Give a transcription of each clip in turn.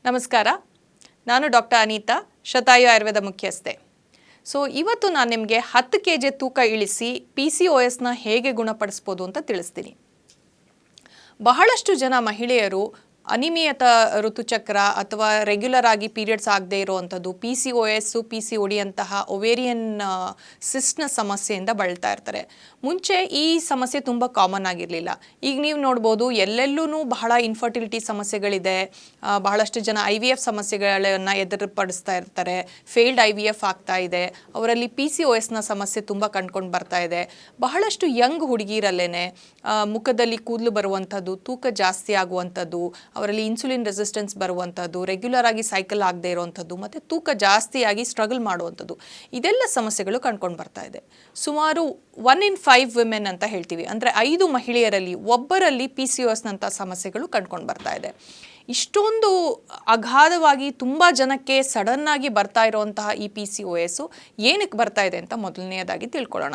ನಮಸ್ಕಾರ. ನಾನು ಡಾಕ್ಟರ್ ಅನಿತಾ, ಶತಾಯು ಆಯುರ್ವೇದ ಮುಖ್ಯಸ್ಥೆ. ಇವತ್ತು ನಾನು ನಿಮಗೆ 10 kg ತೂಕ ಇಳಿಸಿ PCOSನ ಹೇಗೆ ಗುಣಪಡಿಸ್ಬೋದು ಅಂತ ತಿಳಿಸ್ತೀನಿ. ಬಹಳಷ್ಟು ಜನ ಮಹಿಳೆಯರು ಅನಿಯಮಿತ ಋತುಚಕ್ರ ಅಥವಾ ರೆಗ್ಯುಲರ್ ಆಗಿ ಪೀರಿಯಡ್ಸ್ ಆಗದೇ ಇರುವಂಥದ್ದು, PCOS, PCOD ಅಂತಹ ಒವೇರಿಯನ್ ಸಿಸ್ಟ್ನ ಸಮಸ್ಯೆಯಿಂದ ಬಳಲ್ತಾ ಇರ್ತಾರೆ. ಮುಂಚೆ ಈ ಸಮಸ್ಯೆ ತುಂಬ ಕಾಮನ್ ಆಗಿರಲಿಲ್ಲ. ಈಗ ನೀವು ನೋಡ್ಬೋದು ಎಲ್ಲೆಲ್ಲೂ ಬಹಳ ಇನ್ಫರ್ಟಿಲಿಟಿ ಸಮಸ್ಯೆಗಳಿದೆ. ಬಹಳಷ್ಟು ಜನ IVF ಸಮಸ್ಯೆಗಳನ್ನು ಎದುರುಪಡಿಸ್ತಾ ಇರ್ತಾರೆ. ಫೇಲ್ಡ್ IVF ಆಗ್ತಾ ಇದೆ. ಅವರಲ್ಲಿ PCOSನ ಸಮಸ್ಯೆ ತುಂಬ ಕಂಡ್ಕೊಂಡು ಬರ್ತಾ ಇದೆ. ಬಹಳಷ್ಟು ಯಂಗ್ ಹುಡುಗಿರಲ್ಲೇ ಮುಖದಲ್ಲಿ ಕೂದಲು ಬರುವಂಥದ್ದು, ತೂಕ ಜಾಸ್ತಿ ಆಗುವಂಥದ್ದು, ಅವರಲ್ಲಿ ಇನ್ಸುಲಿನ್ ರೆಸಿಸ್ಟೆನ್ಸ್ ಬರುವಂಥದ್ದು, ರೆಗ್ಯುಲರ್ ಆಗಿ ಸೈಕಲ್ ಆಗದೆ ಇರುವಂಥದ್ದು, ಮತ್ತು ತೂಕ ಜಾಸ್ತಿಯಾಗಿ ಸ್ಟ್ರಗಲ್ ಮಾಡುವಂಥದ್ದು, ಇದೆಲ್ಲ ಸಮಸ್ಯೆಗಳು ಕಂಡ್ಕೊಂಡು ಬರ್ತಾ ಇದೆ. ಸುಮಾರು 1 in 5 women ಅಂತ ಹೇಳ್ತೀವಿ, ಅಂದರೆ 5 ಮಹಿಳೆಯರಲ್ಲಿ ಒಬ್ಬರಲ್ಲಿ PCOSನಂಥ ಸಮಸ್ಯೆಗಳು ಕಂಡ್ಕೊಂಡು ಬರ್ತಾ ಇದೆ. ಇಷ್ಟೊಂದು ಅಗಾಧವಾಗಿ ತುಂಬ ಜನಕ್ಕೆ ಸಡನ್ನಾಗಿ ಬರ್ತಾ ಇರುವಂತಹ ಈ PCOS ಏನಕ್ಕೆ ಬರ್ತಾ ಇದೆ ಅಂತ ಮೊದಲನೆಯದಾಗಿ ತಿಳ್ಕೊಳ್ಳೋಣ.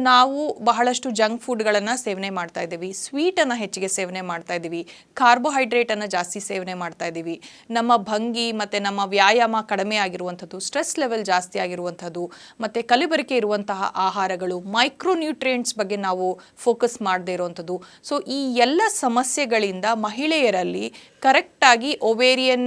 ನಾವು ಬಹಳಷ್ಟು ಜಂಕ್ ಫುಡ್ಗಳನ್ನು ಸೇವನೆ ಮಾಡ್ತಾ ಇದ್ದೀವಿ, ಸ್ವೀಟನ್ನು ಹೆಚ್ಚಿಗೆ ಸೇವನೆ ಮಾಡ್ತಾ ಇದ್ದೀವಿ, ಕಾರ್ಬೋಹೈಡ್ರೇಟನ್ನು ಜಾಸ್ತಿ ಸೇವನೆ ಮಾಡ್ತಾ ಇದ್ದೀವಿ, ನಮ್ಮ ಭಂಗಿ ಮತ್ತು ನಮ್ಮ ವ್ಯಾಯಾಮ ಕಡಿಮೆ ಆಗಿರುವಂಥದ್ದು, ಸ್ಟ್ರೆಸ್ ಲೆವೆಲ್ ಜಾಸ್ತಿ ಆಗಿರುವಂಥದ್ದು, ಮತ್ತು ಕಲಬೆರಕೆ ಇರುವಂತಹ ಆಹಾರಗಳು, ಮೈಕ್ರೋನ್ಯೂಟ್ರಿಯೆಂಟ್ಸ್ ಬಗ್ಗೆ ನಾವು ಫೋಕಸ್ ಮಾಡದೇ ಇರುವಂಥದ್ದು. ಈ ಎಲ್ಲ ಸಮಸ್ಯೆಗಳಿಂದ ಮಹಿಳೆಯರಲ್ಲಿ ಕರೆಕ್ಟಾಗಿ ಒವೇರಿಯನ್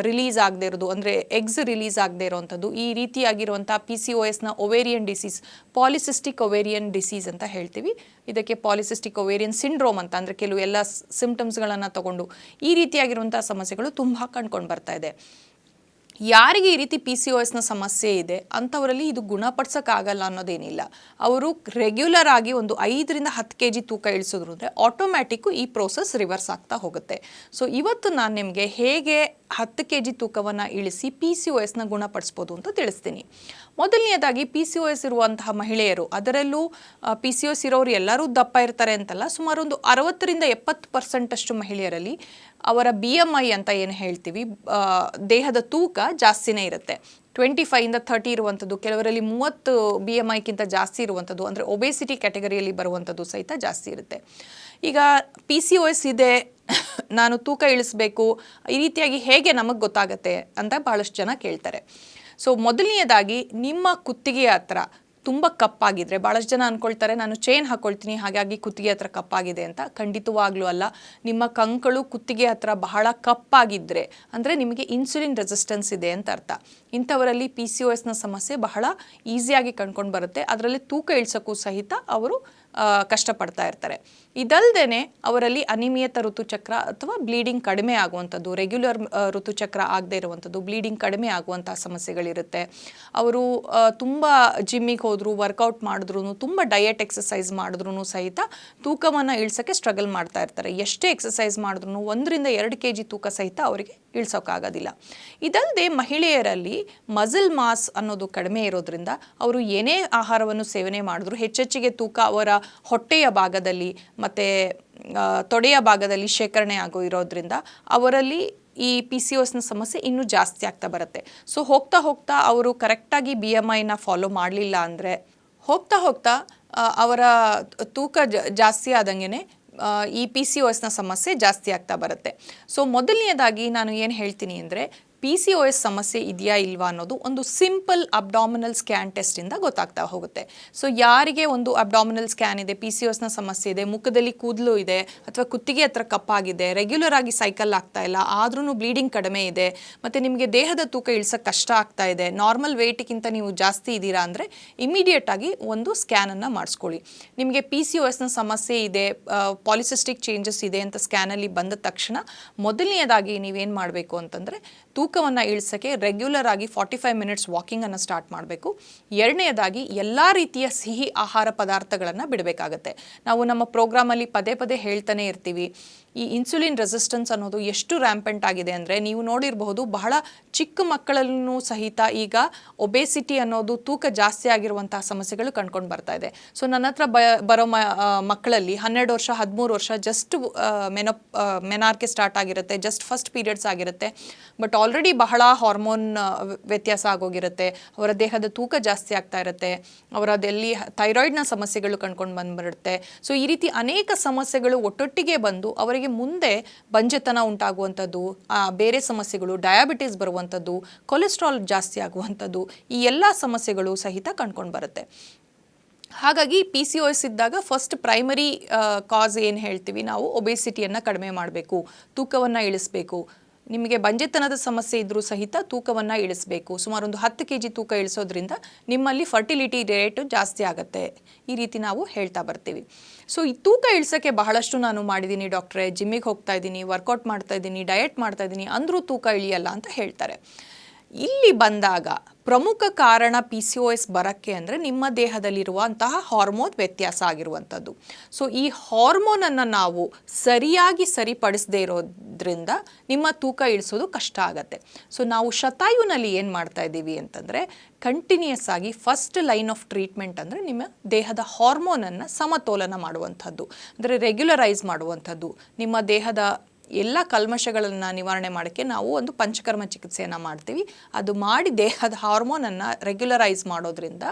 ರಿಲೀಸ್ ಆಗದೆ ಇರೋದು, ಅಂದರೆ ಎಗ್ಸ್ ರಿಲೀಸ್ ಆಗದೆ ಇರೋವಂಥದ್ದು, ಈ ರೀತಿಯಾಗಿರುವಂಥ PCOSನ ovarian disease, polycystic ovarian disease ಅಂತ ಹೇಳ್ತೀವಿ. ಇದಕ್ಕೆ ಪಾಲಿಸಿಸ್ಟಿಕ್ ಒವೇರಿಯನ್ ಸಿಂಡ್ರೋಮ್ ಅಂತ, ಅಂದರೆ ಕೆಲವು ಎಲ್ಲ ಸಿಂಪ್ಟಮ್ಸ್ಗಳನ್ನು ತಗೊಂಡು ಈ ರೀತಿಯಾಗಿರುವಂಥ ಸಮಸ್ಯೆಗಳು ತುಂಬ ಕಂಡ್ಕೊಂಡು ಬರ್ತಾ ಇದೆ. ಯಾರಿಗೆ ಈ ರೀತಿ PCOSನ ಸಮಸ್ಯೆ ಇದೆ ಅಂಥವರಲ್ಲಿ ಇದು ಗುಣಪಡಿಸೋಕ್ಕಾಗಲ್ಲ ಅನ್ನೋದೇನಿಲ್ಲ. ಅವರು ರೆಗ್ಯುಲರ್ ಆಗಿ ಒಂದು 5 ರಿಂದ 10 kg ತೂಕ ಇಳಿಸಿದ್ರು ಅಂದರೆ ಆಟೋಮ್ಯಾಟಿಕ್ಕು ಈ ಪ್ರೋಸೆಸ್ ರಿವರ್ಸ್ ಆಗ್ತಾ ಹೋಗುತ್ತೆ. ಇವತ್ತು ನಾನು ನಿಮಗೆ ಹೇಗೆ 10 kg ತೂಕವನ್ನು ಇಳಿಸಿ PCOSನ ಗುಣಪಡಿಸ್ಬೋದು ಅಂತ ತಿಳಿಸ್ತೀನಿ. ಮೊದಲನೆಯದಾಗಿ PCOS ಇರುವಂತಹ ಮಹಿಳೆಯರು, ಅದರಲ್ಲೂ PCOS ಇರೋರು ಎಲ್ಲರೂ ದಪ್ಪ ಇರ್ತಾರೆ ಅಂತಲ್ಲ, ಸುಮಾರು ಒಂದು 60 ರಿಂದ 70% ಅಷ್ಟು ಮಹಿಳೆಯರಲ್ಲಿ ಅವರ BMI ಅಂತ ಏನು ಹೇಳ್ತೀವಿ, ದೇಹದ ತೂಕ ಜಾಸ್ತಿನೇ ಇರುತ್ತೆ. 25 ಇಂದ 30 ಇರುವಂಥದ್ದು, ಕೆಲವರಲ್ಲಿ 30 BMIಗಿಂತ ಜಾಸ್ತಿ ಇರುವಂಥದ್ದು, ಅಂದರೆ ಒಬೇಸಿಟಿ ಕ್ಯಾಟಗರಿಯಲ್ಲಿ ಬರುವಂಥದ್ದು ಸಹಿತ ಜಾಸ್ತಿ ಇರುತ್ತೆ. ಈಗ PCOS ಇದೆ, ನಾನು ತೂಕ ಇಳಿಸ್ಬೇಕು, ಈ ರೀತಿಯಾಗಿ ಹೇಗೆ ನಮಗೆ ಗೊತ್ತಾಗತ್ತೆ ಅಂತ ಭಾಳಷ್ಟು ಜನ ಕೇಳ್ತಾರೆ. ಮೊದಲನೆಯದಾಗಿ ನಿಮ್ಮ ಕುತ್ತಿಗೆ ಹತ್ರ ತುಂಬ ಕಪ್ಪಾಗಿದ್ರೆ, ಭಾಳಷ್ಟು ಜನ ಅಂದ್ಕೊಳ್ತಾರೆ ನಾನು ಚೈನ್ ಹಾಕ್ಕೊಳ್ತೀನಿ ಹಾಗಾಗಿ ಕುತ್ತಿಗೆ ಹತ್ರ ಕಪ್ಪಾಗಿದೆ ಅಂತ. ಖಂಡಿತವಾಗ್ಲೂ ಅಲ್ಲ. ನಿಮ್ಮ ಕಂಕಳು ಕುತ್ತಿಗೆ ಹತ್ರ ಬಹಳ ಕಪ್ಪಾಗಿದ್ದರೆ ಅಂದರೆ ನಿಮಗೆ ಇನ್ಸುಲಿನ್ ರೆಸಿಸ್ಟೆನ್ಸ್ ಇದೆ ಅಂತ ಅರ್ಥ. ಇಂಥವರಲ್ಲಿ PCOSನ ಸಮಸ್ಯೆ ಬಹಳ ಈಸಿಯಾಗಿ ಕಂಡ್ಕೊಂಡು ಬರುತ್ತೆ. ಅದರಲ್ಲಿ ತೂಕ ಇಳಿಸೋಕ್ಕೂ ಸಹಿತ ಅವರು ಕಷ್ಟಪಡ್ತಾ ಇರ್ತಾರೆ. ಇದಲ್ಲದೆ ಅವರಲ್ಲಿ ಅನಿಯಮಿತ ಋತುಚಕ್ರ ಅಥವಾ ಬ್ಲೀಡಿಂಗ್ ಕಡಿಮೆ ಆಗುವಂಥದ್ದು, ರೆಗ್ಯುಲರ್ ಋತುಚಕ್ರ ಆಗದೆ ಇರುವಂಥದ್ದು, ಬ್ಲೀಡಿಂಗ್ ಕಡಿಮೆ ಆಗುವಂಥ ಸಮಸ್ಯೆಗಳಿರುತ್ತೆ. ಅವರು ತುಂಬ ಜಿಮ್ಮಿಗೆ ಹೋದ್ರು, ವರ್ಕೌಟ್ ಮಾಡಿದ್ರು, ತುಂಬ ಡಯಟ್ ಎಕ್ಸಸೈಸ್ ಮಾಡಿದ್ರು ಸಹಿತ ತೂಕವನ್ನು ಇಳಿಸೋಕ್ಕೆ ಸ್ಟ್ರಗಲ್ ಮಾಡ್ತಾ ಇರ್ತಾರೆ. ಎಷ್ಟೇ ಎಕ್ಸಸೈಸ್ ಮಾಡಿದ್ರು 1 ರಿಂದ 2 kg ತೂಕ ಸಹಿತ ಅವರಿಗೆ ಇಳಿಸೋಕ್ಕಾಗೋದಿಲ್ಲ. ಇದಲ್ಲದೆ ಮಹಿಳೆಯರಲ್ಲಿ ಮಸಲ್ ಮಾಸ್ ಅನ್ನೋದು ಕಡಿಮೆ ಇರೋದ್ರಿಂದ ಅವರು ಏನೇ ಆಹಾರವನ್ನು ಸೇವನೆ ಮಾಡಿದ್ರು ಹೆಚ್ಚೆಚ್ಚಿಗೆ ತೂಕ ಅವರ ಹೊಟ್ಟೆಯ ಭಾಗದಲ್ಲಿ ಮತ್ತು ತೊಡೆಯ ಭಾಗದಲ್ಲಿ ಶೇಖರಣೆ ಇರೋದ್ರಿಂದ ಅವರಲ್ಲಿ ಈ PCOSನ ಸಮಸ್ಯೆ ಇನ್ನೂ ಜಾಸ್ತಿ ಆಗ್ತಾ ಬರುತ್ತೆ. ಹೋಗ್ತಾ ಹೋಗ್ತಾ ಅವರು ಕರೆಕ್ಟಾಗಿ BMIನ ಫಾಲೋ ಮಾಡಲಿಲ್ಲ ಅಂದರೆ ಹೋಗ್ತಾ ಅವರ ತೂಕ ಜಾಸ್ತಿ ಆದಂಗೆ ಈ PCOSನ ಸಮಸ್ಯೆ ಜಾಸ್ತಿ ಆಗ್ತಾ ಬರುತ್ತೆ. ಮೊದಲನೆಯದಾಗಿ ನಾನು ಏನು ಹೇಳ್ತೀನಿ ಅಂದರೆ, PCOS ಸಮಸ್ಯೆ ಇದೆಯಾ ಇಲ್ವಾ ಅನ್ನೋದು ಒಂದು ಸಿಂಪಲ್ ಅಬ್ಡಾಮಿನಲ್ ಸ್ಕ್ಯಾನ್ ಟೆಸ್ಟಿಂದ ಗೊತ್ತಾಗ್ತಾ ಹೋಗುತ್ತೆ. ಯಾರಿಗೆ ಒಂದು ಅಬ್ಡಾಮಿನಲ್ ಸ್ಕ್ಯಾನ್ ಇದೆ, PCOSನ ಸಮಸ್ಯೆ ಇದೆ, ಮುಖದಲ್ಲಿ ಕೂದಲು ಇದೆ, ಅಥವಾ ಕುತ್ತಿಗೆ ಹತ್ರ ಕಪ್ಪಾಗಿದೆ, ರೆಗ್ಯುಲರ್ ಆಗಿ ಸೈಕಲ್ ಆಗ್ತಾ ಇಲ್ಲ, ಆದ್ರೂ ಬ್ಲೀಡಿಂಗ್ ಕಡಿಮೆ ಇದೆ, ಮತ್ತು ನಿಮಗೆ ದೇಹದ ತೂಕ ಇಳಿಸೋಕ್ಕೆ ಕಷ್ಟ ಆಗ್ತಾ ಇದೆ, ನಾರ್ಮಲ್ ವೆಯ್ಟ್ಗಿಂತ ನೀವು ಜಾಸ್ತಿ ಇದ್ದೀರಾ ಅಂದರೆ ಇಮಿಡಿಯೇಟ್ ಆಗಿ ಒಂದು ಸ್ಕ್ಯಾನನ್ನು ಮಾಡಿಸ್ಕೊಳ್ಳಿ. ನಿಮಗೆ PCOSನ ಸಮಸ್ಯೆ ಇದೆ, ಪಾಲಿಸಿಸ್ಟಿಕ್ ಚೇಂಜಸ್ ಇದೆ ಅಂತ ಸ್ಕ್ಯಾನಲ್ಲಿ ಬಂದ ತಕ್ಷಣ ಮೊದಲನೆಯದಾಗಿ ನೀವೇನು ಮಾಡಬೇಕು ಅಂತಂದರೆ ತೂಕವನ್ನು ಇಳಿಸೋಕ್ಕೆ ರೆಗ್ಯುಲರ್ ಆಗಿ 45 ಮಿನಿಟ್ಸ್ ವಾಕಿಂಗನ್ನು ಸ್ಟಾರ್ಟ್ ಮಾಡಬೇಕು. ಎರಡನೆಯದಾಗಿ ಎಲ್ಲ ರೀತಿಯ ಸಿಹಿ ಆಹಾರ ಪದಾರ್ಥಗಳನ್ನು ಬಿಡಬೇಕಾಗತ್ತೆ. ನಾವು ನಮ್ಮ ಪ್ರೋಗ್ರಾಮಲ್ಲಿ ಪದೇ ಪದೇ ಹೇಳ್ತಾನೆ ಇರ್ತೀವಿ, ಈ ಇನ್ಸುಲಿನ್ ರೆಸಿಸ್ಟೆನ್ಸ್ ಅನ್ನೋದು ಎಷ್ಟು ರ್ಯಾಂಪೆಂಟ್ ಆಗಿದೆ ಅಂದರೆ, ನೀವು ನೋಡಿರಬಹುದು ಬಹಳ ಚಿಕ್ಕ ಮಕ್ಕಳಲ್ಲೂ ಸಹಿತ ಈಗ ಒಬೇಸಿಟಿ ಅನ್ನೋದು, ತೂಕ ಜಾಸ್ತಿ ಆಗಿರುವಂತಹ ಸಮಸ್ಯೆಗಳು ಕಂಡ್ಕೊಂಡು ಬರ್ತಾ ಇದೆ. ನನ್ನ ಹತ್ರ ಬರೋ ಮಕ್ಕಳಲ್ಲಿ 12 ವರ್ಷ 13 ವರ್ಷ ಜಸ್ಟ್ ಮೆನಾರ್ಕೆ ಸ್ಟಾರ್ಟ್ ಆಗಿರುತ್ತೆ, ಜಸ್ಟ್ ಫಸ್ಟ್ ಪೀರಿಯಡ್ಸ್ ಆಗಿರುತ್ತೆ, ಬಟ್ ಆಲ್ರೆಡಿ ಆಲ್ರೆಡಿ ಬಹಳ ಹಾರ್ಮೋನ್ ವ್ಯತ್ಯಾಸ ಆಗೋಗಿರುತ್ತೆ, ಅವರ ದೇಹದ ತೂಕ ಜಾಸ್ತಿ ಆಗ್ತಾ ಇರುತ್ತೆ, ಅವರದಲ್ಲಿ ಥೈರಾಯ್ಡ್ನ ಸಮಸ್ಯೆಗಳು ಕಂಡ್ಕೊಂಡು ಬಂದ್ಬಿಡುತ್ತೆ. ಸೊ ಈ ರೀತಿ ಅನೇಕ ಸಮಸ್ಯೆಗಳು ಒಟ್ಟೊಟ್ಟಿಗೆ ಬಂದು ಅವರಿಗೆ ಮುಂದೆ ಬಂಜೆತನ ಉಂಟಾಗುವಂಥದ್ದು, ಬೇರೆ ಸಮಸ್ಯೆಗಳು, ಡಯಾಬಿಟಿಸ್ ಬರುವಂಥದ್ದು, ಕೊಲೆಸ್ಟ್ರಾಲ್ ಜಾಸ್ತಿ ಆಗುವಂಥದ್ದು, ಈ ಎಲ್ಲ ಸಮಸ್ಯೆಗಳು ಸಹಿತ ಕಂಡ್ಕೊಂಡು ಬರುತ್ತೆ. ಹಾಗಾಗಿ PCOS ಇದ್ದಾಗ ಫಸ್ಟ್ ಪ್ರೈಮರಿ ಕಾಸ್ ಏನು ಹೇಳ್ತೀವಿ ನಾವು, ಒಬೇಸಿಟಿಯನ್ನು ಕಡಿಮೆ ಮಾಡಬೇಕು, ತೂಕವನ್ನು ಇಳಿಸಬೇಕು. ನಿಮಗೆ ಬಂಜೆತನದ ಸಮಸ್ಯೆ ಇದ್ದರೂ ಸಹಿತ ತೂಕವನ್ನು ಇಳಿಸಬೇಕು. ಸುಮಾರು ಒಂದು 10 kg ತೂಕ ಇಳಿಸೋದ್ರಿಂದ ನಿಮ್ಮಲ್ಲಿ ಫರ್ಟಿಲಿಟಿ ರೇಟು ಜಾಸ್ತಿ ಆಗುತ್ತೆ. ಈ ರೀತಿ ನಾವು ಹೇಳ್ತಾ ಬರ್ತೀವಿ. ಸೊ ಈ ತೂಕ ಇಳಿಸೋಕ್ಕೆ ಬಹಳಷ್ಟು ನಾನು ಮಾಡಿದ್ದೀನಿ ಡಾಕ್ಟ್ರೇ, ಜಿಮ್ಮಿಗೆ ಹೋಗ್ತಾ ಇದ್ದೀನಿ, ವರ್ಕೌಟ್ ಮಾಡ್ತಾ ಇದ್ದೀನಿ, ಡಯಟ್ ಮಾಡ್ತಾ ಇದ್ದೀನಿ, ಅಂದರೂ ತೂಕ ಇಳಿಯಲ್ಲ ಅಂತ ಹೇಳ್ತಾರೆ. ಇಲ್ಲಿ ಬಂದಾಗ ಪ್ರಮುಖ ಕಾರಣ PCOS ಬರೋಕ್ಕೆ ಅಂದರೆ ನಿಮ್ಮ ದೇಹದಲ್ಲಿರುವಂತಹ ಹಾರ್ಮೋನ್ ವ್ಯತ್ಯಾಸ ಆಗಿರುವಂಥದ್ದು. ಸೊ ಈ ಹಾರ್ಮೋನನ್ನು ನಾವು ಸರಿಯಾಗಿ ಸರಿಪಡಿಸದೇ ಇರೋದ್ರಿಂದ ನಿಮ್ಮ ತೂಕ ಇಳಿಸೋದು ಕಷ್ಟ ಆಗುತ್ತೆ. ಸೊ ನಾವು ಶತಾಯುನಲ್ಲಿ ಏನು ಮಾಡ್ತಾ ಇದ್ದೀವಿ ಅಂತಂದರೆ, ಕಂಟಿನ್ಯೂಸ್ ಆಗಿ ಫಸ್ಟ್ ಲೈನ್ ಆಫ್ ಟ್ರೀಟ್ಮೆಂಟ್ ಅಂದರೆ ನಿಮ್ಮ ದೇಹದ ಹಾರ್ಮೋನನ್ನು ಸಮತೋಲನ ಮಾಡುವಂಥದ್ದು, ಅಂದರೆ ರೆಗ್ಯುಲರೈಸ್ ಮಾಡುವಂಥದ್ದು. ನಿಮ್ಮ ದೇಹದ ಎಲ್ಲ ಕಲ್ಮಶಗಳನ್ನು ನಿವಾರಣೆ ಮಾಡೋಕ್ಕೆ ನಾವು ಒಂದು ಪಂಚಕರ್ಮ ಚಿಕಿತ್ಸೆಯನ್ನು ಮಾಡ್ತೀವಿ. ಅದು ಮಾಡಿ ದೇಹದ ಹಾರ್ಮೋನನ್ನು ರೆಗ್ಯುಲರೈಸ್ ಮಾಡೋದ್ರಿಂದ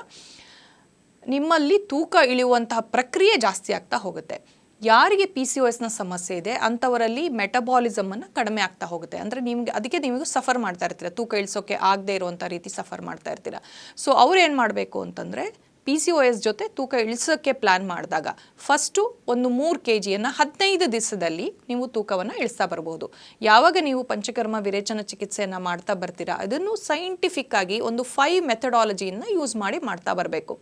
ನಿಮ್ಮಲ್ಲಿ ತೂಕ ಇಳಿಯುವಂತಹ ಪ್ರಕ್ರಿಯೆ ಜಾಸ್ತಿ ಆಗ್ತಾ ಹೋಗುತ್ತೆ. ಯಾರಿಗೆ PCOSನ ಸಮಸ್ಯೆ ಇದೆ ಅಂಥವರಲ್ಲಿ ಮೆಟಬಾಲಿಸಮನ್ನು ಕಡಿಮೆ ಆಗ್ತಾ ಹೋಗುತ್ತೆ. ಅಂದರೆ ಅದಕ್ಕೆ ನೀವು ಸಫರ್ ಮಾಡ್ತಾ ಇರ್ತೀರ, ತೂಕ ಇಳಿಸೋಕ್ಕೆ ಆಗದೆ ಇರುವಂಥ ರೀತಿ ಸಫರ್ ಮಾಡ್ತಾ ಇರ್ತೀರ. ಸೊ ಅವ್ರು ಏನು ಮಾಡಬೇಕು ಅಂತಂದರೆ, PCOS ಜೊತೆ ತೂಕ ಇಳಿಸೋಕ್ಕೆ ಪ್ಲ್ಯಾನ್ ಮಾಡಿದಾಗ ಫಸ್ಟು ಒಂದು 3 kgಯನ್ನು 15 ದಿವಸದಲ್ಲಿ ನೀವು ತೂಕವನ್ನು ಇಳಿಸ್ತಾ ಬರ್ಬೋದು. ಯಾವಾಗ ನೀವು ಪಂಚಕರ್ಮ ವಿರೇಚನ ಚಿಕಿತ್ಸೆಯನ್ನು ಮಾಡ್ತಾ ಬರ್ತೀರಾ, ಅದನ್ನು ಸೈಂಟಿಫಿಕ್ ಆಗಿ ಒಂದು 5 ಮೆಥಡಾಲಜಿಯನ್ನು ಯೂಸ್ ಮಾಡಿ ಮಾಡ್ತಾ ಬರಬೇಕು.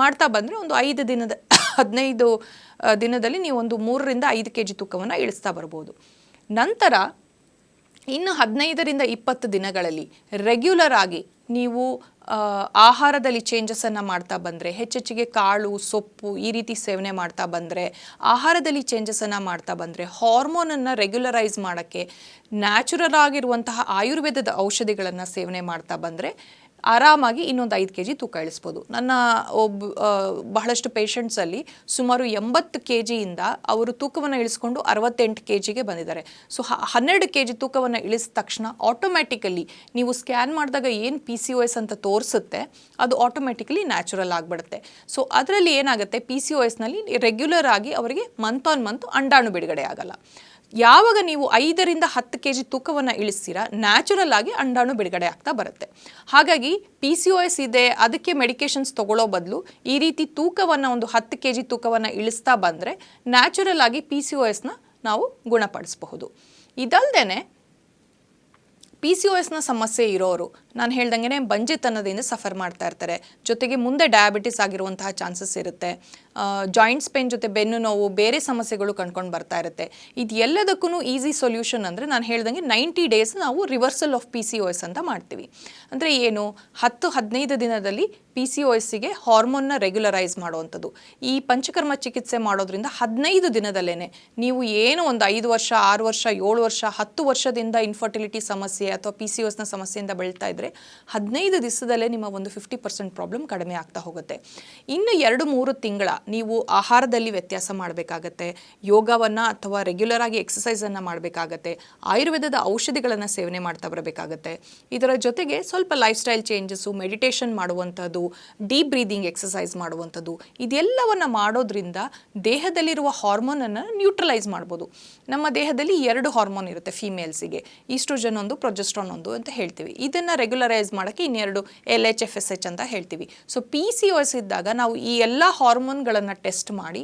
ಮಾಡ್ತಾ ಬಂದರೆ ಒಂದು 15 ದಿನದಲ್ಲಿ ನೀವು ಒಂದು 3 ರಿಂದ 5 kg ತೂಕವನ್ನು ಇಳಿಸ್ತಾ ಬರ್ಬೋದು. ನಂತರ ಇನ್ನು 15 ರಿಂದ 20 ದಿನಗಳಲ್ಲಿ ರೆಗ್ಯುಲರ್ ಆಗಿ ನೀವು ಆಹಾರದಲ್ಲಿ ಚೇಂಜಸನ್ನು ಮಾಡ್ತಾ ಬಂದರೆ, ಹೆಚ್ಚೆಚ್ಚಿಗೆ ಕಾಳು, ಸೊಪ್ಪು ಈ ರೀತಿ ಸೇವನೆ ಮಾಡ್ತಾ ಬಂದರೆ, ಆಹಾರದಲ್ಲಿ ಚೇಂಜಸನ್ನು ಮಾಡ್ತಾ ಬಂದರೆ, ಹಾರ್ಮೋನನ್ನು ರೆಗ್ಯುಲರೈಸ್ ಮಾಡೋಕ್ಕೆ ನ್ಯಾಚುರಲ್ ಆಗಿರುವಂತಹ ಆಯುರ್ವೇದದ ಔಷಧಿಗಳನ್ನು ಸೇವನೆ ಮಾಡ್ತಾ ಬಂದರೆ ಆರಾಮಾಗಿ ಇನ್ನೊಂದು 5 kg ತೂಕ ಇಳಿಸ್ಬೋದು. ನನ್ನ ಬಹಳಷ್ಟು ಪೇಷಂಟ್ಸಲ್ಲಿ ಸುಮಾರು 80 kgಯಿಂದ ಅವರು ತೂಕವನ್ನು ಇಳಿಸ್ಕೊಂಡು 68 kgಗೆ ಬಂದಿದ್ದಾರೆ. ಸೊ 12 kg ತೂಕವನ್ನು ಇಳಿಸಿದ ತಕ್ಷಣ ಆಟೋಮ್ಯಾಟಿಕಲಿ ನೀವು ಸ್ಕ್ಯಾನ್ ಮಾಡಿದಾಗ ಏನು PCOS ಅಂತ ತೋರಿಸುತ್ತೆ ಅದು ಆಟೋಮ್ಯಾಟಿಕಲಿ ನ್ಯಾಚುರಲ್ ಆಗಿಬಿಡುತ್ತೆ. ಸೊ ಅದರಲ್ಲಿ ಏನಾಗುತ್ತೆ, PCOSನಲ್ಲಿ ರೆಗ್ಯುಲರ್ ಆಗಿ ಅವರಿಗೆ ಮಂತ್ ಆನ್ ಮಂತ್ ಅಂಡಾಣು ಬಿಡುಗಡೆ ಆಗಲ್ಲ. ಯಾವಾಗ ನೀವು 5 ರಿಂದ 10 kg ತೂಕವನ್ನು ಇಳಿಸ್ತೀರಾ, ನ್ಯಾಚುರಲ್ ಆಗಿ ಅಂಡಾಣು ಬಿಡುಗಡೆ ಆಗ್ತಾ ಬರುತ್ತೆ. ಹಾಗಾಗಿ PCOS ಇದೆ ಅದಕ್ಕೆ ಮೆಡಿಕೇಶನ್ಸ್ ತಗೊಳ್ಳೋ ಬದಲು ಈ ರೀತಿ ತೂಕವನ್ನು ಒಂದು 10 kg ತೂಕವನ್ನು ಇಳಿಸ್ತಾ ಬಂದರೆ ನ್ಯಾಚುರಲ್ ಆಗಿ PCOSನ ನಾವು ಗುಣಪಡಿಸಬಹುದು. ಇದಲ್ಲದೆ PCOSನ ಸಮಸ್ಯೆ ಇರೋರು ನಾನು ಹೇಳ್ದಂಗೆ ಬಂಜೆತನದಿಂದ ಸಫರ್ ಮಾಡ್ತಾ ಇರ್ತಾರೆ, ಜೊತೆಗೆ ಮುಂದೆ ಡಯಾಬಿಟಿಸ್ ಆಗಿರುವಂತಹ ಚಾನ್ಸಸ್ ಇರುತ್ತೆ, ಜಾಯಿಂಟ್ಸ್ ಪೇನ್ ಜೊತೆ ಬೆನ್ನು ನೋವು, ಬೇರೆ ಸಮಸ್ಯೆಗಳು ಕಂಡ್ಕೊಂಡು ಬರ್ತಾ ಇರುತ್ತೆ. ಇದೆಲ್ಲದಕ್ಕೂ ಈಸಿ ಸೊಲ್ಯೂಷನ್ ಅಂದರೆ ನಾನು ಹೇಳ್ದಂಗೆ 90 ಡೇಸ್ ನಾವು ರಿವರ್ಸಲ್ ಆಫ್ PCOS ಅಂತ ಮಾಡ್ತೀವಿ. ಅಂದರೆ ಏನು, 10-15 ದಿನದಲ್ಲಿ PCOSಗೆ ಹಾರ್ಮೋನ್ನ ರೆಗ್ಯುಲರೈಸ್ ಮಾಡುವಂಥದ್ದು. ಈ ಪಂಚಕರ್ಮ ಚಿಕಿತ್ಸೆ ಮಾಡೋದ್ರಿಂದ 15 ದಿನದಲ್ಲೇ ನೀವು ಏನು ಒಂದು 5 ವರ್ಷ, 6 ವರ್ಷ, 7 ವರ್ಷ, 10 ವರ್ಷದಿಂದ ಇನ್ಫರ್ಟಿಲಿಟಿ ಸಮಸ್ಯೆ ಅಥವಾ PCOSನ ಸಮಸ್ಯೆಯಿಂದ ಬೆಳೀತಾ ಇದ್ದರೆ 15 ದಿವಸದಲ್ಲೇ ನಿಮ್ಮ ಒಂದು 50% ಪ್ರಾಬ್ಲಮ್ ಕಡಿಮೆ ಆಗ್ತಾ ಹೋಗುತ್ತೆ. ಇನ್ನು 2-3 ತಿಂಗಳ ನೀವು ಆಹಾರದಲ್ಲಿ ವ್ಯತ್ಯಾಸ ಮಾಡಬೇಕಾಗತ್ತೆ, ಯೋಗವನ್ನು ಅಥವಾ ರೆಗ್ಯುಲರ್ ಆಗಿ ಎಕ್ಸಸೈಸನ್ನು ಮಾಡಬೇಕಾಗತ್ತೆ, ಆಯುರ್ವೇದದ ಔಷಧಿಗಳನ್ನು ಸೇವನೆ ಮಾಡ್ತಾ ಬರಬೇಕಾಗತ್ತೆ. ಇದರ ಜೊತೆಗೆ ಸ್ವಲ್ಪ ಲೈಫ್ ಸ್ಟೈಲ್ ಚೇಂಜಸ್ಸು, ಮೆಡಿಟೇಷನ್ ಮಾಡುವಂಥದ್ದು, ಡೀಪ್ ಬ್ರೀದಿಂಗ್ ಎಕ್ಸಸೈಸ್ ಮಾಡುವಂಥದ್ದು, ಇದೆಲ್ಲವನ್ನು ಮಾಡೋದ್ರಿಂದ ದೇಹದಲ್ಲಿರುವ ಹಾರ್ಮೋನನ್ನು ನ್ಯೂಟ್ರಲೈಸ್ ಮಾಡ್ಬೋದು. ನಮ್ಮ ದೇಹದಲ್ಲಿ 2 ಹಾರ್ಮೋನ್ ಇರುತ್ತೆ ಫೀಮೇಲ್ಸಿಗೆ, ಈಸ್ಟ್ರೋಜನ್ ಒಂದು, ಪ್ರೊಜೆಸ್ಟ್ರಾನ್ ಒಂದು ಅಂತ ಹೇಳ್ತೀವಿ. ಇದನ್ನು ರೆಗ್ಯುಲರೈಸ್ ಮಾಡೋಕ್ಕೆ ಇನ್ನೆರಡು LH FSH ಅಂತ ಹೇಳ್ತೀವಿ. ಸೊ PCOS ಇದ್ದಾಗ ನಾವು ಈ ಎಲ್ಲ ಹಾರ್ಮೋನ್ಗಳನ್ನು ಟೆಸ್ಟ್ ಮಾಡಿ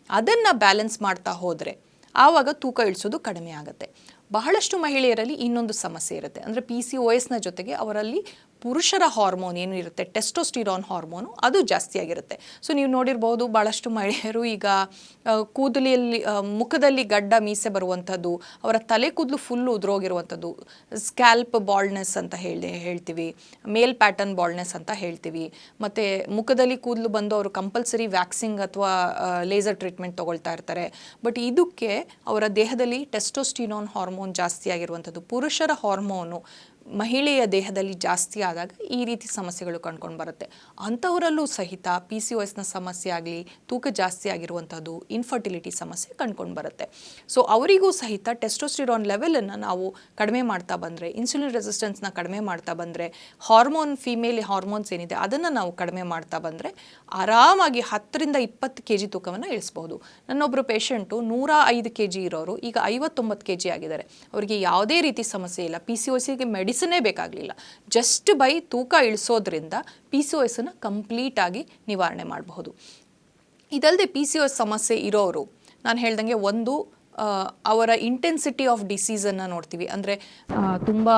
ಅದನ್ನು ಬ್ಯಾಲೆನ್ಸ್ ಮಾಡ್ತಾ ಹೋದರೆ ಆವಾಗ ತೂಕ ಇಳಿಸೋದು ಕಡಿಮೆ ಆಗುತ್ತೆ. ಬಹಳಷ್ಟು ಮಹಿಳೆಯರಲ್ಲಿ ಇನ್ನೊಂದು ಸಮಸ್ಯೆ ಇರುತ್ತೆ, ಅಂದರೆ PCOSನ ಜೊತೆಗೆ ಅವರಲ್ಲಿ ಪುರುಷರ ಹಾರ್ಮೋನ್ ಏನು ಇರುತ್ತೆ, ಟೆಸ್ಟೋಸ್ಟಿರಾನ್ ಹಾರ್ಮೋನು, ಅದು ಜಾಸ್ತಿ ಆಗಿರುತ್ತೆ. ಸೊ ನೀವು ನೋಡಿರ್ಬೋದು ಭಾಳಷ್ಟು ಮಹಿಳೆಯರು ಈಗ ಕೂದಲಿಯಲ್ಲಿ ಮುಖದಲ್ಲಿ ಗಡ್ಡ ಮೀಸೆ ಬರುವಂಥದ್ದು, ಅವರ ತಲೆ ಕೂದಲು ಫುಲ್ಲು ಉದುರೋಗಿರುವಂಥದ್ದು, ಸ್ಕ್ಯಾಲ್ಪ್ ಬಾಲ್ಡ್ನೆಸ್ ಅಂತ ಹೇಳ್ತೀವಿ, ಮೇಲ್ ಪ್ಯಾಟರ್ನ್ ಬಾಲ್ಡ್ನೆಸ್ ಅಂತ ಹೇಳ್ತೀವಿ. ಮತ್ತು ಮುಖದಲ್ಲಿ ಕೂದಲು ಬಂದು ಅವರು ಕಂಪಲ್ಸರಿ ವ್ಯಾಕ್ಸಿಂಗ್ ಅಥವಾ ಲೇಸರ್ ಟ್ರೀಟ್ಮೆಂಟ್ ತೊಗೊಳ್ತಾ ಇರ್ತಾರೆ. ಬಟ್ ಇದಕ್ಕೆ ಅವರ ದೇಹದಲ್ಲಿ ಟೆಸ್ಟೋಸ್ಟಿರಾನ್ ಹಾರ್ಮೋನ್ ಜಾಸ್ತಿ ಆಗಿರುವಂಥದ್ದು, ಪುರುಷರ ಹಾರ್ಮೋನು ಮಹಿಳೆಯ ದೇಹದಲ್ಲಿ ಜಾಸ್ತಿ ಆದಾಗ ಈ ರೀತಿ ಸಮಸ್ಯೆಗಳು ಕಂಡುಕೊಂಡು ಬರುತ್ತೆ. ಅಂಥವರಲ್ಲೂ ಸಹಿತ PCOSನ ಸಮಸ್ಯೆ ಆಗಲಿ, ತೂಕ ಜಾಸ್ತಿ ಆಗಿರುವಂಥದ್ದು, ಇನ್ಫರ್ಟಿಲಿಟಿ ಸಮಸ್ಯೆ ಕಂಡುಕೊಂಡು ಬರುತ್ತೆ. ಸೊ ಅವರಿಗೂ ಸಹಿತ ಟೆಸ್ಟೋಸ್ಟಿರಾನ್ ಲೆವೆಲನ್ನು ನಾವು ಕಡಿಮೆ ಮಾಡ್ತಾ ಬಂದರೆ, ಇನ್ಸುಲಿನ್ ರೆಸಿಸ್ಟೆನ್ಸ್ನ ಕಡಿಮೆ ಮಾಡ್ತಾ ಬಂದರೆ, ಫೀಮೇಲ್ ಹಾರ್ಮೋನ್ಸ್ ಏನಿದೆ ಅದನ್ನು ನಾವು ಕಡಿಮೆ ಮಾಡ್ತಾ ಬಂದರೆ ಆರಾಮಾಗಿ 10-20 kg ತೂಕವನ್ನು ಇಳಿಸ್ಬೋದು. ನನ್ನೊಬ್ಬರು ಪೇಷಂಟು 105 kg ಇರೋರು ಈಗ 59 kg ಆಗಿದ್ದಾರೆ. ಅವರಿಗೆ ಯಾವುದೇ ರೀತಿ ಸಮಸ್ಯೆ ಇಲ್ಲ, PCOSಗೆ ಮೆಡಿಸಿನೇ ಬೇಕಾಗಲಿಲ್ಲ. ಜಸ್ಟ್ ಬೈ ತೂಕ ಇಳಿಸೋದ್ರಿಂದ PCOSನ ಕಂಪ್ಲೀಟಾಗಿ ನಿವಾರಣೆ ಮಾಡಬಹುದು. ಇದಲ್ಲದೆ PCOS ಸಮಸ್ಯೆ ಇರೋರು ನಾನು ಹೇಳ್ದಂಗೆ ಒಂದು ಅವರ ಇಂಟೆನ್ಸಿಟಿ ಆಫ್ ಡಿಸೀಸನ್ನು ನೋಡ್ತೀವಿ. ಅಂದರೆ ತುಂಬ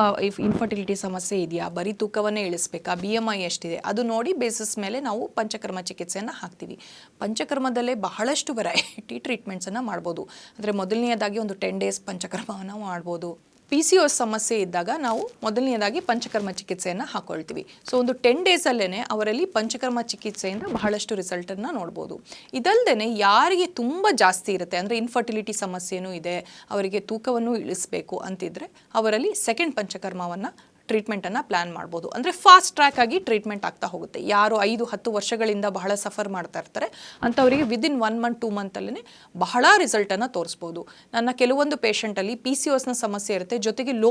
ಇನ್ಫರ್ಟಿಲಿಟಿ ಸಮಸ್ಯೆ ಇದೆಯಾ, ಬರೀ ತೂಕವನ್ನೇ ಇಳಿಸ್ಬೇಕಾ, BMI ಎಷ್ಟಿದೆ ಅದು ನೋಡಿ ಬೇಸಿಸ್ ಮೇಲೆ ನಾವು ಪಂಚಕರ್ಮ ಚಿಕಿತ್ಸೆಯನ್ನು ಹಾಕ್ತೀವಿ. ಪಂಚಕರ್ಮದಲ್ಲೇ ಬಹಳಷ್ಟು ವೆರೈಟಿ ಟ್ರೀಟ್ಮೆಂಟ್ಸನ್ನು ಮಾಡ್ಬೋದು. ಅಂದರೆ ಮೊದಲನೆಯದಾಗಿ ಒಂದು 10 days ಪಂಚಕರ್ಮವನ್ನು ಮಾಡ್ಬೋದು. PCOS ಸಮಸ್ಯೆ ಇದ್ದಾಗ ನಾವು ಮೊದಲನೆಯದಾಗಿ ಪಂಚಕರ್ಮ ಚಿಕಿತ್ಸೆಯನ್ನು ಹಾಕೊಳ್ತೀವಿ. ಸೊ ಒಂದು 10 daysಲ್ಲೇ ಅವರಲ್ಲಿ ಪಂಚಕರ್ಮ ಚಿಕಿತ್ಸೆಯಿಂದ ಬಹಳಷ್ಟು ರಿಸಲ್ಟನ್ನು ನೋಡ್ಬೋದು. ಇದಲ್ಲದೆ ಯಾರಿಗೆ ತುಂಬ ಜಾಸ್ತಿ ಇರುತ್ತೆ, ಅಂದರೆ ಇನ್ಫರ್ಟಿಲಿಟಿ ಸಮಸ್ಯೆನೂ ಇದೆ, ಅವರಿಗೆ ತೂಕವನ್ನು ಇಳಿಸಬೇಕು ಅಂತಿದ್ರೆ ಅವರಲ್ಲಿ ಸೆಕೆಂಡ್ ಪಂಚಕರ್ಮವನ್ನು ಟ್ರೀಟ್ಮೆಂಟನ್ನು ಪ್ಲ್ಯಾನ್ ಮಾಡ್ಬೋದು. ಅಂದರೆ ಫಾಸ್ಟ್ ಟ್ರ್ಯಾಕ್ ಆಗಿ ಟ್ರೀಟ್ಮೆಂಟ್ ಆಗ್ತಾ ಹೋಗುತ್ತೆ. ಯಾರು 5-10 ವರ್ಷಗಳಿಂದ ಬಹಳ ಸಫರ್ ಮಾಡ್ತಾ ಇರ್ತಾರೆ ಅಂಥವರಿಗೆ ವಿದಿನ್ 1 month 2 monthಲ್ಲೇ ಬಹಳ ರಿಸಲ್ಟನ್ನು ತೋರಿಸ್ಬೋದು. ನನ್ನ ಕೆಲವೊಂದು ಪೇಷಂಟಲ್ಲಿ PCOSನ ಸಮಸ್ಯೆ ಇರುತ್ತೆ, ಜೊತೆಗೆ ಲೋ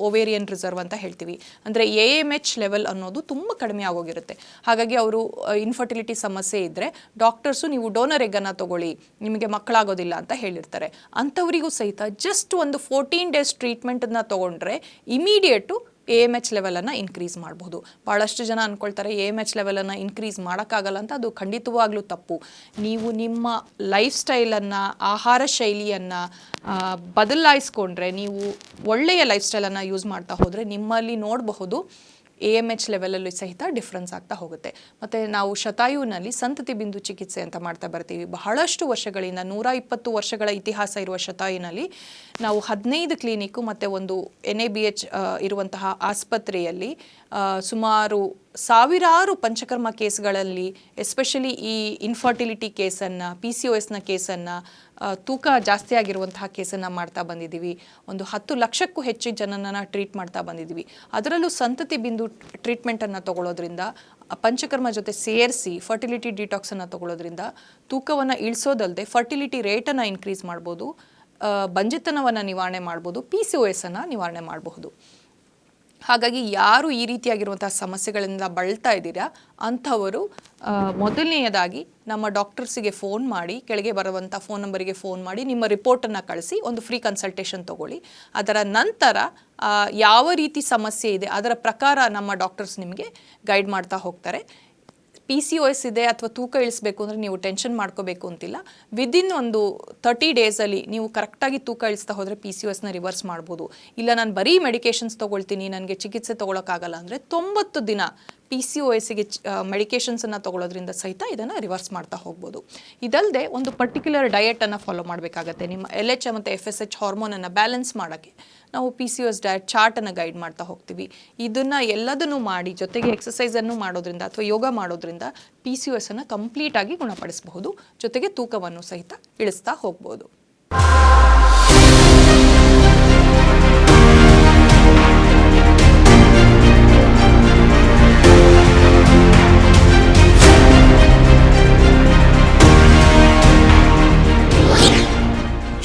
ಓವೇರಿಯನ್ ರಿಸರ್ವ್ ಅಂತ ಹೇಳ್ತೀವಿ. ಅಂದರೆ AMH ಲೆವೆಲ್ ಅನ್ನೋದು ತುಂಬ ಕಡಿಮೆ ಆಗೋಗಿರುತ್ತೆ. ಹಾಗಾಗಿ ಅವರು ಇನ್ಫರ್ಟಿಲಿಟಿ ಸಮಸ್ಯೆ ಇದ್ದರೆ ಡಾಕ್ಟರ್ಸು ನೀವು ಡೋನರ್ ಎಗ್ಗನ್ನು ತೊಗೊಳ್ಳಿ, ನಿಮಗೆ ಮಕ್ಕಳಾಗೋದಿಲ್ಲ ಅಂತ ಹೇಳಿರ್ತಾರೆ. ಅಂಥವರಿಗೂ ಸಹಿತ ಜಸ್ಟ್ ಒಂದು 14 days ಟ್ರೀಟ್ಮೆಂಟನ್ನು ತೊಗೊಂಡ್ರೆ ಇಮಿಡಿಯೇಟು AMH ಲೆವೆಲನ್ನು ಇನ್ಕ್ರೀಸ್ ಮಾಡಬಹುದು. ಭಾಳಷ್ಟು ಜನ ಅಂದ್ಕೊಳ್ತಾರೆ AMH ಲೆವೆಲನ್ನು ಇನ್ಕ್ರೀಸ್ ಮಾಡೋಕ್ಕಾಗಲ್ಲ ಅಂತ. ಅದು ಖಂಡಿತವಾಗ್ಲೂ ತಪ್ಪು. ನೀವು ನಿಮ್ಮ ಲೈಫ್ ಸ್ಟೈಲನ್ನು, ಆಹಾರ ಶೈಲಿಯನ್ನು ಬದಲಾಯಿಸ್ಕೊಂಡ್ರೆ, ನೀವು ಒಳ್ಳೆಯ ಲೈಫ್ ಸ್ಟೈಲನ್ನು ಯೂಸ್ ಮಾಡ್ತಾ ಹೋದರೆ ನಿಮ್ಮಲ್ಲಿ ನೋಡಬಹುದು AMH ಲೆವೆಲಲ್ಲಿ ಸಹಿತ ಡಿಫ್ರೆನ್ಸ್ ಆಗ್ತಾ ಹೋಗುತ್ತೆ. ಮತ್ತು ನಾವು ಶತಾಯುವಿನಲ್ಲಿ ಸಂತತಿ ಬಿಂದು ಚಿಕಿತ್ಸೆ ಅಂತ ಮಾಡ್ತಾ ಬರ್ತೀವಿ. ಬಹಳಷ್ಟು ವರ್ಷಗಳಿಂದ 120 ವರ್ಷಗಳ ಇತಿಹಾಸ ಇರುವ ಶತಾಯುವಿನಲ್ಲಿ ನಾವು 15 ಕ್ಲಿನಿಕ್ಕು ಮತ್ತು ಒಂದು NABH ಇರುವಂತಹ ಆಸ್ಪತ್ರೆಯಲ್ಲಿ ಸುಮಾರು ಸಾವಿರಾರು ಪಂಚಕರ್ಮ ಕೇಸ್ಗಳಲ್ಲಿ, ಎಸ್ಪೆಷಲಿ ಈ ಇನ್ಫರ್ಟಿಲಿಟಿ ಕೇಸನ್ನು, PCOSನ ಕೇಸನ್ನು, ತೂಕ ಜಾಸ್ತಿ ಆಗಿರುವಂತಹ ಕೇಸನ್ನು ಮಾಡ್ತಾ ಬಂದಿದ್ದೀವಿ. ಒಂದು 10 ಲಕ್ಷಕ್ಕೂ ಹೆಚ್ಚು ಜನನನ್ನು ಟ್ರೀಟ್ ಮಾಡ್ತಾ ಬಂದಿದ್ದೀವಿ. ಅದರಲ್ಲೂ ಸಂತತಿ ಬಿಂದು ಟ್ರೀಟ್ಮೆಂಟನ್ನು ತಗೊಳ್ಳೋದ್ರಿಂದ, ಪಂಚಕರ್ಮ ಜೊತೆ ಸೇರಿಸಿ ಫರ್ಟಿಲಿಟಿ ಡಿಟಾಕ್ಸನ್ನು ತಗೊಳ್ಳೋದ್ರಿಂದ ತೂಕವನ್ನು ಇಳಿಸೋದಲ್ಲದೆ ಫರ್ಟಿಲಿಟಿ ರೇಟನ್ನು ಇನ್ಕ್ರೀಸ್ ಮಾಡ್ಬೋದು, ಬಂಜೆತನವನ್ನು ನಿವಾರಣೆ ಮಾಡ್ಬೋದು, PCOSನ್ನು ನಿವಾರಣೆ ಮಾಡಬಹುದು. ಹಾಗಾಗಿ ಯಾರು ಈ ರೀತಿಯಾಗಿರುವಂತಹ ಸಮಸ್ಯೆಗಳಿಂದ ಬಳಲ್ತಾ ಇದ್ದೀರಾ ಅಂಥವರು ಮೊದಲನೆಯದಾಗಿ ನಮ್ಮ ಡಾಕ್ಟರ್ಸಿಗೆ ಫೋನ್ ಮಾಡಿ, ಕೆಳಗೆ ಬರುವಂಥ ಫೋನ್ ನಂಬರಿಗೆ ಫೋನ್ ಮಾಡಿ ನಿಮ್ಮ ರಿಪೋರ್ಟನ್ನು ಕಳಿಸಿ ಒಂದು ಫ್ರೀ ಕನ್ಸಲ್ಟೇಷನ್ ತೊಗೊಳ್ಳಿ. ಅದರ ನಂತರ ಯಾವ ರೀತಿ ಸಮಸ್ಯೆ ಇದೆ ಅದರ ಪ್ರಕಾರ ನಮ್ಮ ಡಾಕ್ಟರ್ಸ್ ನಿಮಗೆ ಗೈಡ್ ಮಾಡ್ತಾ ಹೋಗ್ತಾರೆ. PCOS ಇದೆ ಅಥವಾ ತೂಕ ಇಳಿಸಬೇಕು ಅಂದರೆ ನೀವು ಟೆನ್ಷನ್ ಮಾಡ್ಕೋಬೇಕು ಅಂತಿಲ್ಲ. ವಿದಿನ್ ಒಂದು 30 daysಲ್ಲಿ ನೀವು ಕರೆಕ್ಟಾಗಿ ತೂಕ ಇಳಿಸ್ತಾ ಹೋದರೆ PCOSನ ರಿವರ್ಸ್ ಮಾಡ್ಬೋದು. ಇಲ್ಲ ನಾನು ಬರೀ ಮೆಡಿಕೇಷನ್ಸ್ ತೊಗೊಳ್ತೀನಿ, ನನಗೆ ಚಿಕಿತ್ಸೆ ತೊಗೊಳಕ್ಕಾಗಲ್ಲ ಅಂದರೆ 90 ದಿನ PCOSಗೆ ಮೆಡಿಕೇಷನ್ಸನ್ನು ತೊಗೊಳೋದ್ರಿಂದ ಸಹಿತ ಇದನ್ನು ರಿವರ್ಸ್ ಮಾಡ್ತಾ ಹೋಗ್ಬೋದು. ಇದಲ್ಲದೆ ಒಂದು ಪರ್ಟಿಕ್ಯುಲರ್ ಡಯಟನ್ನು ಫಾಲೋ ಮಾಡಬೇಕಾಗತ್ತೆ. ನಿಮ್ಮ LH ಮತ್ತು FSH ಹಾರ್ಮೋನನ್ನು ಬ್ಯಾಲೆನ್ಸ್ ಮಾಡೋಕ್ಕೆ ನಾವು PCOS ಡಯಟ್ ಚಾರ್ಟನ್ನು ಗೈಡ್ ಮಾಡ್ತಾ ಹೋಗ್ತೀವಿ. ಇದನ್ನು ಎಲ್ಲದನ್ನು ಮಾಡಿ ಜೊತೆಗೆ ಎಕ್ಸಸೈಸನ್ನು ಮಾಡೋದ್ರಿಂದ ಅಥವಾ ಯೋಗ ಮಾಡೋದ್ರಿಂದ PCOSನ್ನು ಕಂಪ್ಲೀಟಾಗಿ ಗುಣಪಡಿಸಬಹುದು. ಜೊತೆಗೆ ತೂಕವನ್ನು ಸಹಿತ ಇಳಿಸ್ತಾ ಹೋಗ್ಬೋದು.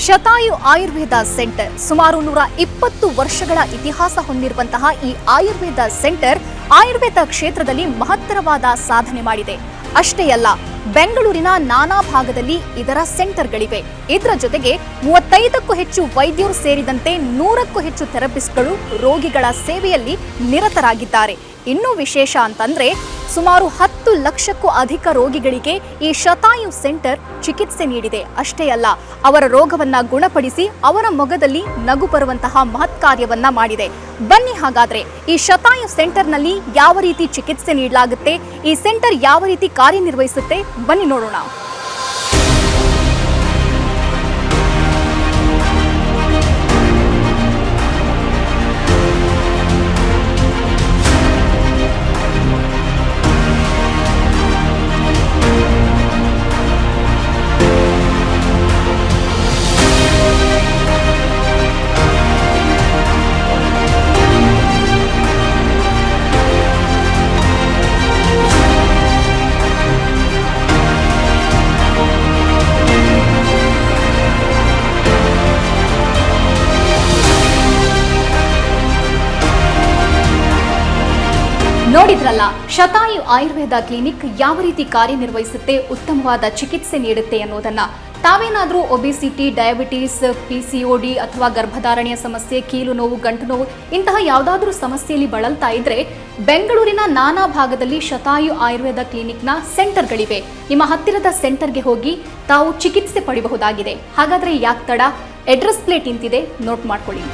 ಶತಾಯು ಆಯುರ್ವೇದ ಸೆಂಟರ್ ಸುಮಾರು 120 ವರ್ಷಗಳ ಇತಿಹಾಸ ಹೊಂದಿರುವಂತಹ ಈ ಆಯುರ್ವೇದ ಸೆಂಟರ್ ಆಯುರ್ವೇದ ಕ್ಷೇತ್ರದಲ್ಲಿ ಮಹತ್ತರವಾದ ಸಾಧನೆ ಮಾಡಿದೆ. ಅಷ್ಟೇ ಅಲ್ಲ, ಬೆಂಗಳೂರಿನ ನಾನಾ ಭಾಗದಲ್ಲಿ ಇದರ ಸೆಂಟರ್ಗಳಿವೆ. ಇದರ ಜೊತೆಗೆ 35ಕ್ಕೂ ಹೆಚ್ಚು ವೈದ್ಯರು ಸೇರಿದಂತೆ 100ಕ್ಕೂ ಹೆಚ್ಚು ಥೆರಪಿಸ್ಟ್ಗಳು ರೋಗಿಗಳ ಸೇವೆಯಲ್ಲಿ ನಿರತರಾಗಿದ್ದಾರೆ. ಇನ್ನೂ ವಿಶೇಷ ಅಂತಂದ್ರೆ ಸುಮಾರು 10 ಲಕ್ಷಕ್ಕೂ ಅಧಿಕ ರೋಗಿಗಳಿಗೆ ಈ ಶತಾಯು ಸೆಂಟರ್ ಚಿಕಿತ್ಸೆ ನೀಡಿದೆ. ಅಷ್ಟೇ ಅಲ್ಲ, ಅವರ ರೋಗವನ್ನ ಗುಣಪಡಿಸಿ ಅವರ ಮೊಗದಲ್ಲಿ ನಗು ಬರುವಂತಹ ಮಹತ್ ಕಾರ್ಯವನ್ನ ಮಾಡಿದೆ. ಬನ್ನಿ ಹಾಗಾದ್ರೆ ಈ ಶತಾಯು ಸೆಂಟರ್ನಲ್ಲಿ ಯಾವ ರೀತಿ ಚಿಕಿತ್ಸೆ ನೀಡಲಾಗುತ್ತೆ, ಈ ಸೆಂಟರ್ ಯಾವ ರೀತಿ ಕಾರ್ಯನಿರ್ವಹಿಸುತ್ತೆ, ಬನ್ನಿ ನೋಡೋಣ. ನೋಡಿದ್ರಲ್ಲ, ಶತಾಯು ಆಯುರ್ವೇದ ಕ್ಲಿನಿಕ್ ಯಾವ ರೀತಿ ಕಾರ್ಯನಿರ್ವಹಿಸುತ್ತೆ, ಉತ್ತಮವಾದ ಚಿಕಿತ್ಸೆ ನೀಡುತ್ತೆ ಅನ್ನೋದನ್ನ. ತಾವೇನಾದರೂ ಒಬಿಸಿಟಿ, ಡಯಾಬಿಟಿಸ್, PCOD ಅಥವಾ ಗರ್ಭಧಾರಣೆಯ ಸಮಸ್ಯೆ, ಕೀಲು ನೋವು, ಗಂಟು ನೋವು ಇಂತಹ ಯಾವುದಾದ್ರೂ ಸಮಸ್ಯೆಯಲ್ಲಿ ಬಳಲ್ತಾ ಇದ್ರೆ ಬೆಂಗಳೂರಿನ ನಾನಾ ಭಾಗದಲ್ಲಿ ಶತಾಯು ಆಯುರ್ವೇದ ಕ್ಲಿನಿಕ್ನ ಸೆಂಟರ್ಗಳಿವೆ. ನಿಮ್ಮ ಹತ್ತಿರದ ಸೆಂಟರ್ಗೆ ಹೋಗಿ ತಾವು ಚಿಕಿತ್ಸೆ ಪಡೆಯಬಹುದಾಗಿದೆ. ಹಾಗಾದ್ರೆ ಯಾಕೆ ತಡ? ಅಡ್ರೆಸ್ ಪ್ಲೇಟ್ ಇಂತಿದೆ, ನೋಟ್ ಮಾಡ್ಕೊಳ್ಳಿ.